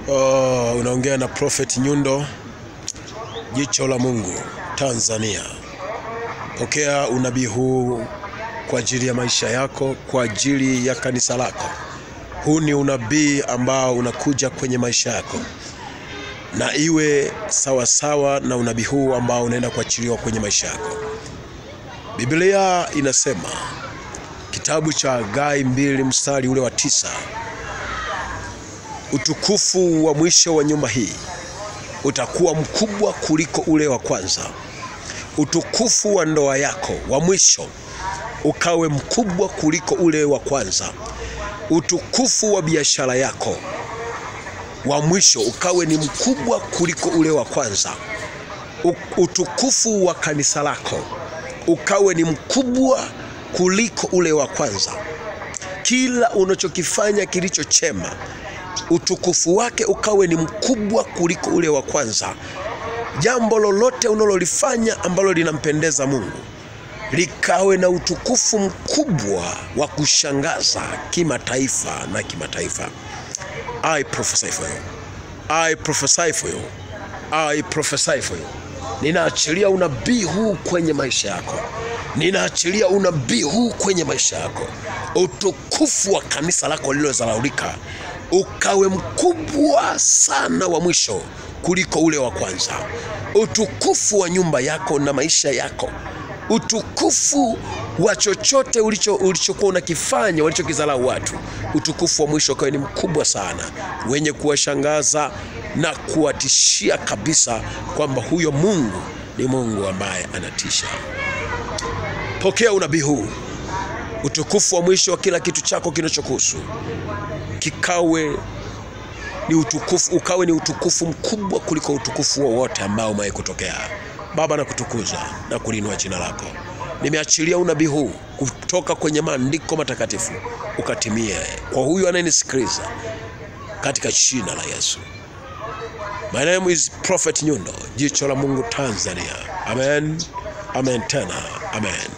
Unaongea na Prophet Nyundo, Jicho la Mungu, Tanzania. Pokea unabii huu kwa ajili ya maisha yako, kwa ajili ya kanisa lako. Huu ni unabii ambao unakuja kwenye maisha yako, na iwe sawa sawa na unabii huu ambao unaenda kuachiliwa kwenye maisha yako. Biblia inasema, kitabu cha Hagai 2 mstari ule wa 9, utukufu wa mwisho wa nyumba hii utakuwa mkubwa kuliko ule wa kwanza. Utukufu wa ndoa yako wa mwisho ukawe mkubwa kuliko ule wa kwanza. Utukufu wa biashara yako wa mwisho ukawe ni mkubwa kuliko ule wa kwanza. Utukufu wa kanisa lako ukawe ni mkubwa kuliko ule wa kwanza. Kila unachokifanya kilicho chema, utukufu wake ukawe ni mkubwa kuliko ule wa kwanza. Jambo lolote unalolifanya ambalo linampendeza Mungu likawe na utukufu mkubwa wa kushangaza kimataifa na kimataifa. I prophesy for you. I prophesy for you. I prophesy for you. Ninaachilia unabii huu kwenye maisha yako. Ninaachilia unabii huu kwenye maisha yako. Utukufu wa kanisa lako lililozalaulika ukawe mkubwa sana wa mwisho kuliko ule wa kwanza. Utukufu wa nyumba yako na maisha yako, utukufu wa chochote ulichokuwa unakifanya walichokizalau watu, utukufu wa mwisho ukawe ni mkubwa sana, wenye kuwashangaza na kuwatishia kabisa kwamba huyo Mungu ni Mungu ambaye anatisha. Pokea unabii huu. Utukufu wa mwisho wa kila kitu chako kinachokuhusu kikawe ni utukufu, ukawe ni utukufu mkubwa kuliko utukufu wowote ambao umewahi kutokea. Baba, nakutukuza na kulinua jina lako. Nimeachilia unabii huu kutoka kwenye maandiko matakatifu ukatimie kwa huyu anayenisikiliza katika jina la Yesu. My name is Prophet Nyundo, Jicho la Mungu, Tanzania. Amen. Amen tena. Amen.